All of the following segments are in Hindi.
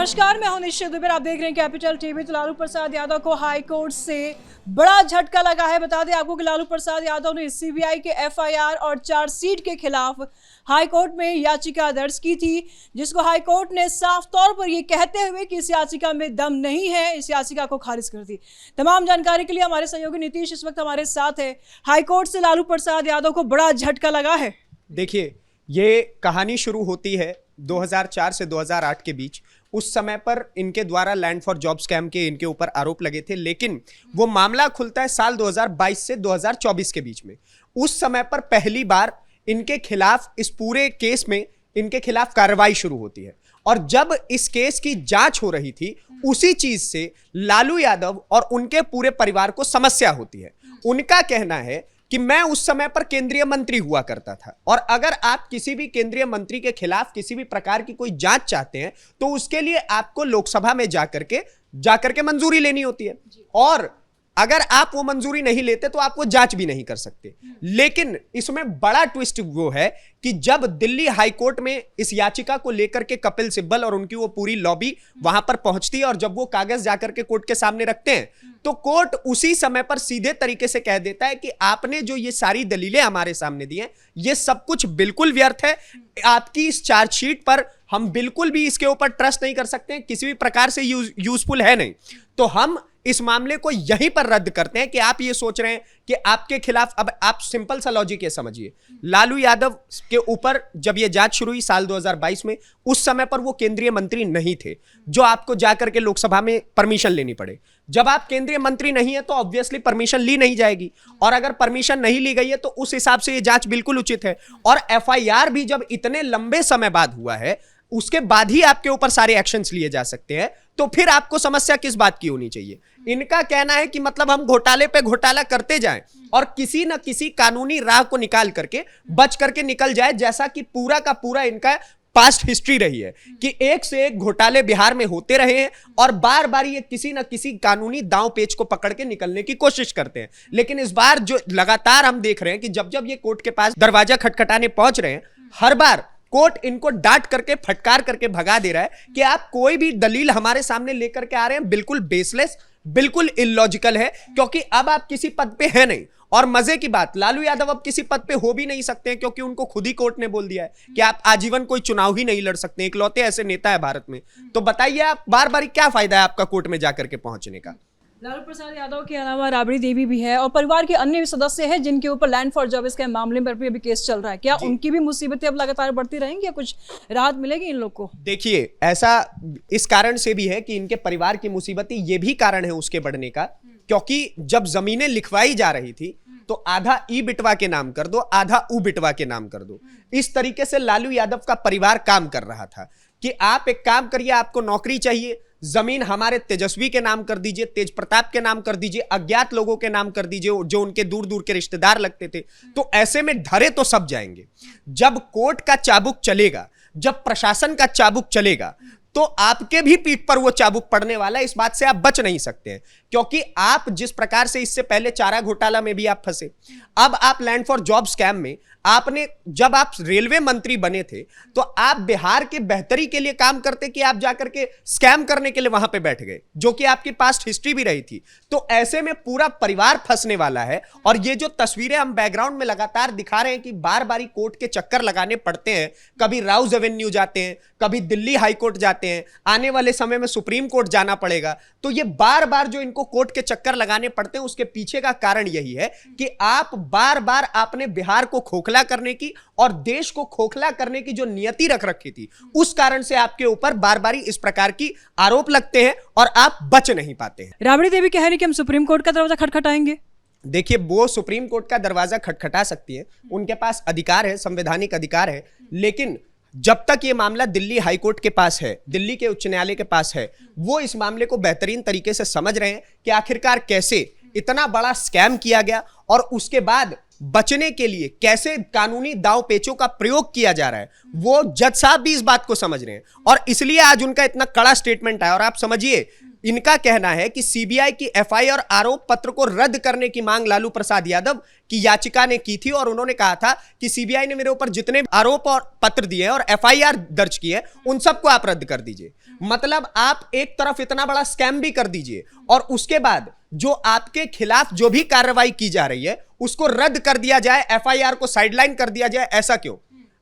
नमस्कार, मैं हूं निश्चित दुबे। आप देख रहे हैं कैपिटल टीवी। तो लालू प्रसाद यादव को हाई कोर्ट से बड़ा झटका लगा है। बता दें आपको कि लालू प्रसाद यादव ने सीबीआई के एफआईआर और चार्जशीट के खिलाफ हाई कोर्ट में याचिका दर्ज की थी, जिसको हाई कोर्ट ने साफ तौर पर यह कहते हुए कि इस याचिका में दम नहीं है, इस याचिका को खारिज कर दी। तमाम जानकारी के लिए हमारे सहयोगी नीतीश इस वक्त हमारे साथ है। हाई कोर्ट से लालू प्रसाद यादव को बड़ा झटका लगा है। देखिए, ये कहानी शुरू होती है 2004 से 2008 के बीच। उस समय पर इनके द्वारा लैंड फॉर जॉब स्कैम के इनके ऊपर आरोप लगे थे, लेकिन वो मामला खुलता है साल 2022 से 2024 के बीच में। उस समय पर पहली बार इनके खिलाफ, इस पूरे केस में इनके खिलाफ कार्रवाई शुरू होती है। और जब इस केस की जांच हो रही थी, उसी चीज से लालू यादव और उनके पूरे परिवार को समस्या होती है। उनका कहना है कि मैं उस समय पर केंद्रीय मंत्री हुआ करता था, और अगर आप किसी भी केंद्रीय मंत्री के खिलाफ किसी भी प्रकार की कोई जांच चाहते हैं तो उसके लिए आपको लोकसभा में जाकर के मंजूरी लेनी होती है, और अगर आप वो मंजूरी नहीं लेते तो आप वो जांच भी नहीं कर सकते। लेकिन इसमें बड़ा ट्विस्ट वो है कि जब दिल्ली हाई कोर्ट में इस याचिका को लेकर के कपिल सिब्बल और उनकी वो पूरी लॉबी वहां पर पहुंचती है, और जब वो कागज जाकर के कोर्ट के सामने रखते हैं, तो कोर्ट उसी समय पर सीधे तरीके से कह देता है कि आपने जो ये सारी दलीलें हमारे सामने दी हैं, ये सब कुछ बिल्कुल व्यर्थ है। आपकी इस चार्जशीट पर हम बिल्कुल भी इसके ऊपर ट्रस्ट नहीं कर सकते, किसी भी प्रकार से यूजफुल है नहीं। तो हम इस मामले को यहीं पर रद्द करते हैं कि आप ये सोच रहे हैं कि आपके खिलाफ, अब आप सिंपल सा लॉजिक ये समझिए, लालू यादव के ऊपर जब ये जांच शुरू हुई साल 2022 में, उस समय पर वो केंद्रीय मंत्री नहीं थे, जो आपको जाकर के लोकसभा में परमिशन लेनी पड़े। जब आप केंद्रीय मंत्री नहीं है तो ऑब्वियसली परमिशन ली नहीं जाएगी, और अगर परमिशन नहीं ली गई है तो उस हिसाब से ये जांच बिल्कुल उचित है। और एफआईआर भी जब इतने लंबे समय बाद हुआ है, उसके बाद ही आपके ऊपर सारे एक्शंस लिए जा सकते हैं, तो फिर आपको समस्या किस बात की होनी चाहिए। इनका कहना है कि मतलब हम घोटाले पे घोटाला करते जाएं और किसी न किसी कानूनी राह को निकाल करके बच करके निकल जाए, जैसा कि पूरा का पूरा इनका पास्ट हिस्ट्री रही है कि एक से एक घोटाले बिहार में होते रहे हैं, और बार बार ये किसी न किसी कानूनी दांव पेच को पकड़ के निकलने की कोशिश करते हैं। लेकिन इस बार जो लगातार हम देख रहे हैं कि जब जब ये कोर्ट के पास दरवाजा खटखटाने पहुंच रहे हैं, हर बार कोर्ट इनको डांट करके, फटकार करके भगा दे रहा है कि आप कोई भी दलील हमारे सामने लेकर के आ रहे हैं, बिल्कुल बेसलेस, बिल्कुल इलॉजिकल है, क्योंकि अब आप किसी पद पे है नहीं। और मजे की बात, लालू यादव अब किसी पद पे हो भी नहीं सकते हैं, क्योंकि उनको खुद ही कोर्ट ने बोल दिया है कि आप आजीवन कोई चुनाव ही नहीं लड़ सकते। इकलौते ऐसे नेता है भारत में। तो बताइए आप, बार बार क्या फायदा है आपका कोर्ट में जाकर के पहुंचने का। लालू प्रसाद यादव के अलावा राबड़ी देवी भी है और परिवार के अन्य सदस्य हैं जिनके ऊपर लैंड फॉर जॉब के मामले पर भी अभी केस चल रहा है। क्या उनकी भी मुसीबतें अब लगातार बढ़ती रहेंगी या कुछ राहत मिलेगी इन लोग को? देखिए, ऐसा इस कारण से भी है कि इनके परिवार की मुसीबतें, ये भी कारण है उसके बढ़ने का, क्योंकि जब जमीनें लिखवाई जा रही थी तो आधा ई बिटवा के नाम कर दो, आधा ऊ बिटवा के नाम कर दो। इस तरीके से लालू यादव का परिवार काम कर रहा था कि आप एक काम करिए, आपको नौकरी चाहिए, जमीन हमारे तेजस्वी के नाम कर दीजिए, तेज प्रताप के नाम कर दीजिए, अज्ञात लोगों के नाम कर दीजिए जो उनके दूर दूर के रिश्तेदार लगते थे। तो ऐसे में धरे तो सब जाएंगे। जब कोर्ट का चाबुक चलेगा, जब प्रशासन का चाबुक चलेगा, तो आपके भी पीठ पर वो चाबुक पड़ने वाला है। इस बात से आप बच नहीं सकते हैं, क्योंकि आप जिस प्रकार से इससे पहले चारा घोटाला में भी आप फंसे, अब आप लैंड फॉर जॉब स्कैम में, आपने, जब आप रेलवे मंत्री बने थे तो आप बिहार के बेहतरी के लिए काम करते कि आप जाकर के स्कैम करने के लिए वहां पे बैठ गए, जो कि आपकी पास्ट हिस्ट्री भी रही थी। तो ऐसे में पूरा परिवार फंसने वाला है। और ये जो तस्वीरें हम बैकग्राउंड में लगातार दिखा रहे हैं कि बार बार कोर्ट के चक्कर लगाने पड़ते हैं, कभी राउज एवेन्यू जाते हैं, कभी दिल्ली हाई कोर्ट जाते हैं, आने वाले समय में सुप्रीम कोर्ट जाना पड़ेगा। तो ये बार बार जो इनको कोर्ट के चक्कर लगाने पड़ते हैं, उसके पीछे का कारण यही है कि आप बार बार आपने बिहार को खोखला करने की और देश को खोखला करने की जो नियति रख रखी थी, उस कारण से आपके ऊपर बार बार इस प्रकार की आरोप लगते हैं और आप बच नहीं पाते हैं। राबड़ी देवी कह रही कि हम सुप्रीम कोर्ट का दरवाजा खटखटाएंगे। देखिए, वो सुप्रीम कोर्ट का दरवाजा खटखटा सकती है, उनके पास अधिकार है, संवैधानिक अधिकार है। लेकिन जब तक ये मामला दिल्ली हाई कोर्ट के पास है, दिल्ली के उच्च न्यायालय के पास है, वो इस मामले को बेहतरीन तरीके से समझ रहे हैं कि आखिरकार कैसे इतना बड़ा स्कैम किया गया, और उसके बाद बचने के लिए कैसे कानूनी दांव पेचों का प्रयोग किया जा रहा है। वो जज साहब भी इस बात को समझ रहे हैं, और इसलिए आज उनका इतना कड़ा स्टेटमेंट आया। और आप समझिए, इनका कहना है कि सीबीआई की एफआईआर आरोप पत्र को रद्द करने की मांग लालू प्रसाद यादव की याचिका ने की थी और उन्होंने कहा था कि सीबीआई ने मेरे ऊपर जितने आरोप और पत्र दिए हैं और एफआईआर दर्ज की है उन सबको आप रद्द कर दीजिए। मतलब आप एक तरफ इतना बड़ा स्कैम भी कर दीजिए और उसके बाद जो आपके खिलाफ जो भी कार्रवाई की जा रही है उसको रद्द कर दिया जाए, एफआईआर को साइडलाइन कर दिया जाए। ऐसा क्यों?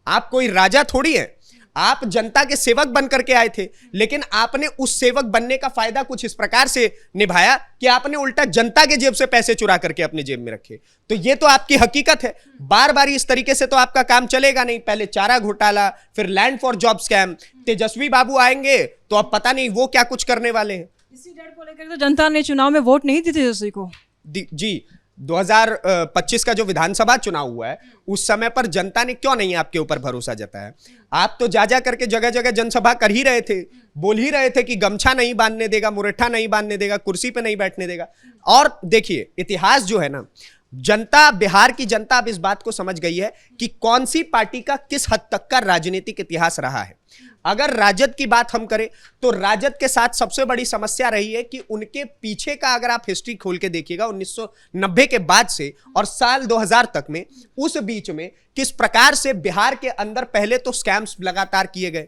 आप कोई राजा थोड़ी है, आप जनता के सेवक बन करके आए थे, लेकिन आपने उस सेवक बनने का फायदा कुछ इस प्रकार से निभाया कि आपने उल्टा जनता के जेब से पैसे चुरा करके अपने जेब में रखे। तो ये तो आपकी हकीकत है। बार बार इस तरीके से तो आपका काम चलेगा नहीं। पहले चारा घोटाला, फिर लैंड फॉर जॉब स्कैम, तेजस्वी बाबू आएंगे तो अब पता नहीं वो क्या कुछ करने वाले हैं। इसी डर को लेकर तो जनता ने चुनाव में वोट नहीं दी तेजस्वी को। जी, 2025 का जो विधानसभा चुनाव हुआ है उस समय पर जनता ने क्यों नहीं आपके ऊपर भरोसा जताया? आप तो जा करके जगह जगह जनसभा कर ही रहे थे, बोल ही रहे थे कि गमछा नहीं बांधने देगा, मुरेठा नहीं बांधने देगा, कुर्सी पे नहीं बैठने देगा। और देखिए इतिहास जो है ना, जनता, बिहार की जनता अब इस बात को समझ गई है कि कौन सी पार्टी का किस हद तक का राजनीतिक इतिहास रहा है। अगर राजद की बात हम करें तो राजद के साथ सबसे बड़ी समस्या रही है कि उनके पीछे का अगर आप हिस्ट्री खोल के देखिएगा 1990 के बाद से और साल 2000 तक में, उस बीच में किस प्रकार से बिहार के अंदर पहले तो स्कैम्स लगातार किए गए।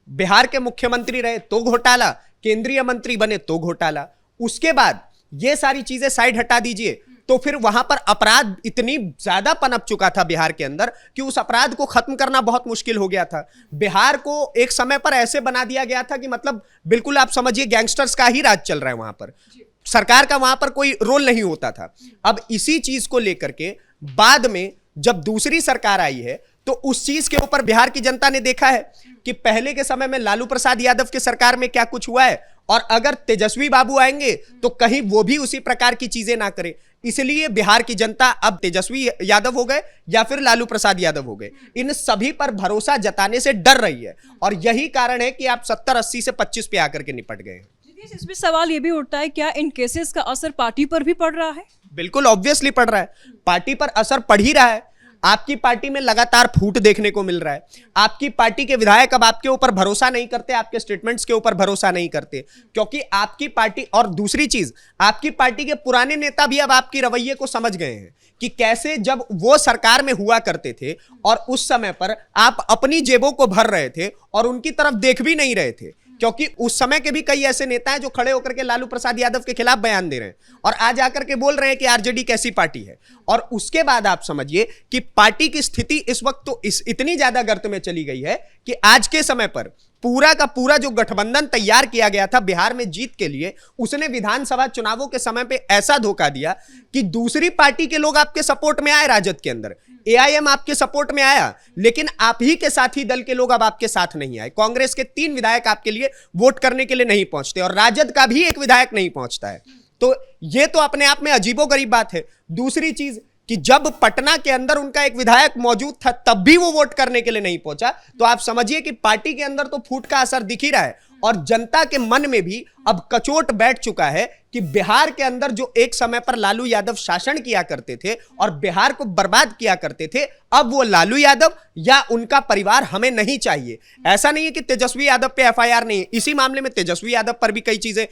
बिहार के मुख्यमंत्री रहे तो घोटाला, केंद्रीय मंत्री बने तो घोटाला। उसके बाद ये सारी चीजें साइड हटा दीजिए तो फिर वहां पर अपराध इतनी ज्यादा पनप चुका था बिहार के अंदर कि उस अपराध को खत्म करना बहुत मुश्किल हो गया था। बिहार को एक समय पर ऐसे बना दिया गया था कि मतलब बिल्कुल आप समझिए गैंगस्टर्स का ही राज चल रहा है वहां पर, सरकार का वहां पर कोई रोल नहीं होता था। अब इसी चीज को लेकर के बाद में जब दूसरी सरकार आई है तो उस चीज के ऊपर बिहार की जनता ने देखा है कि पहले के समय में लालू प्रसाद यादव की सरकार में क्या कुछ हुआ है और अगर तेजस्वी बाबू आएंगे तो कहीं वो भी उसी प्रकार की चीजें ना करे। इसलिए बिहार की जनता अब तेजस्वी यादव हो गए या फिर लालू प्रसाद यादव हो गए, इन सभी पर भरोसा जताने से डर रही है और यही कारण है कि आप 70-80 से 25 पे आकर के निपट गए हैं। इसमें सवाल ये भी उठता है, क्या इन केसेस का असर पार्टी पर भी पड़ रहा है? बिल्कुल ऑब्वियसली पड़ रहा है, पार्टी पर असर पड़ ही रहा है। आपकी पार्टी में लगातार फूट देखने को मिल रहा है। आपकी पार्टी के विधायक अब आपके ऊपर भरोसा नहीं करते, आपके स्टेटमेंट्स के ऊपर भरोसा नहीं करते, क्योंकि आपकी पार्टी, और दूसरी चीज आपकी पार्टी के पुराने नेता भी अब आपकी रवैये को समझ गए हैं कि कैसे जब वो सरकार में हुआ करते थे और उस समय पर आप अपनी जेबों को भर रहे थे और उनकी तरफ देख भी नहीं रहे थे, क्योंकि उस समय के भी कई ऐसे नेता हैं जो खड़े होकर के लालू प्रसाद यादव के खिलाफ बयान दे रहे हैं और आज आकर के बोल रहे हैं कि आरजेडी कैसी पार्टी है। और उसके बाद आप समझिए कि पार्टी की स्थिति इस वक्त तो इतनी ज्यादा गर्त में चली गई है कि आज के समय पर पूरा का पूरा जो गठबंधन तैयार किया गया था बिहार में जीत के लिए, उसने विधानसभा चुनावों के समय पे ऐसा धोखा दिया कि दूसरी पार्टी के लोग आपके सपोर्ट में आए। राजद के अंदर एआईएम आपके सपोर्ट में आया, लेकिन आप ही के साथी दल के लोग अब आपके साथ नहीं आए। कांग्रेस के 3 विधायक आपके लिए वोट करने के लिए नहीं पहुंचते और राजद का भी 1 विधायक नहीं पहुंचता है। तो ये तो अपने आप में अजीबोगरीब बात है। दूसरी चीज कि जब पटना के अंदर उनका एक विधायक मौजूद था तब भी वो वोट करने के लिए नहीं पहुंचा, तो आप समझिए कि पार्टी के अंदर तो फूट का असर दिख ही रहा है और जनता के मन में भी अब कचोट बैठ चुका है कि बिहार के अंदर जो एक समय पर लालू यादव शासन किया करते थे और बिहार को बर्बाद किया करते थे, अब वो लालू यादव या उनका परिवार हमें नहीं चाहिए। ऐसा नहीं है कि तेजस्वी यादव पे एफआईआर नहीं है, इसी मामले में तेजस्वी यादव पर भी कई चीजें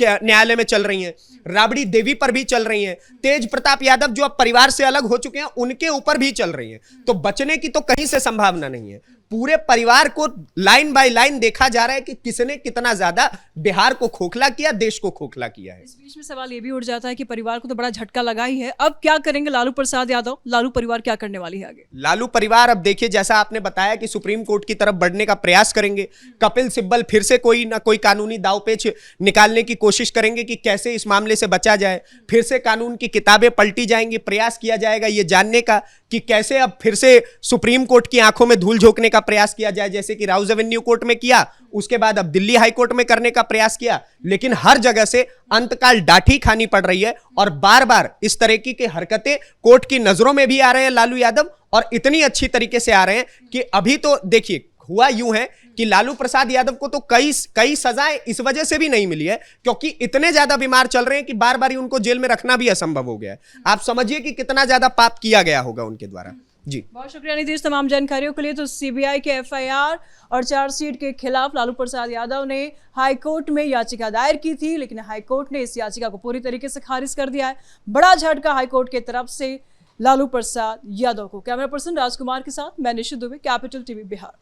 न्यायालय में चल रही हैं, राबड़ी देवी पर भी चल रही हैं, तेज प्रताप यादव जो अब परिवार से अलग हो चुके हैं उनके ऊपर भी चल रही हैं। तो बचने की तो कहीं से संभावना नहीं है। पूरे परिवार को लाइन बाय लाइन देखा जा रहा है कि किसने कितना ज्यादा बिहार को खोखला किया, देश को खोखला किया है। इस बीच में सवाल ये भी उठ जाता है कि परिवार को तो बड़ा झटका लगा ही है, अब क्या करेंगे लालू प्रसाद यादव? लालू परिवार क्या करने वाली है आगे? लालू परिवार अब देखिए, जैसा आपने बताया कि सुप्रीम कोर्ट की तरफ बढ़ने का प्रयास करेंगे। कपिल सिब्बल फिर से कोई ना कोई कानूनी दावपेच निकालने की कोशिश करेंगे कि कैसे इस मामले से बचा जाए। फिर से कानून की किताबें पलटी जाएंगी, प्रयास किया जाएगा ये जानने का कि कैसे अब फिर से सुप्रीम कोर्ट की आंखों में धूल झोंकने का प्रयास किया जाए, जैसे कि राउज एवेन्यू कोर्ट में किया, उसके बाद अब दिल्ली हाई कोर्ट में करने का प्रयास किया। लेकिन हर जगह से अंतकाल डांठी खानी पड़ रही है और बार बार इस तरह की हरकतें कोर्ट की नजरों में भी आ रहे हैं लालू यादव, और इतनी अच्छी तरीके से आ रहे हैं कि अभी तो देखिए हुआ यूं है कि लालू प्रसाद यादव को तो कई सजाएं इस वजह से भी नहीं मिली है क्योंकि इतने ज्यादा बीमार चल रहे हैं कि बार बार उनको जेल में रखना भी असंभव हो गया है। आप समझिए कि कितना ज्यादा पाप किया गया होगा उनके द्वारा। जी। बहुत शुक्रिया नीतीश तमाम जानकारियों के लिए। तो सीबीआई के एफआईआर और चार्जशीट के खिलाफ लालू प्रसाद यादव ने हाईकोर्ट में याचिका दायर की थी, लेकिन हाईकोर्ट ने इस याचिका को पूरी तरीके से खारिज कर दिया है। बड़ा झटका हाईकोर्ट की तरफ से लालू प्रसाद यादव को। कैमरा पर्सन राजकुमार के साथ मैं निशित दुबे, कैपिटल टीवी बिहार।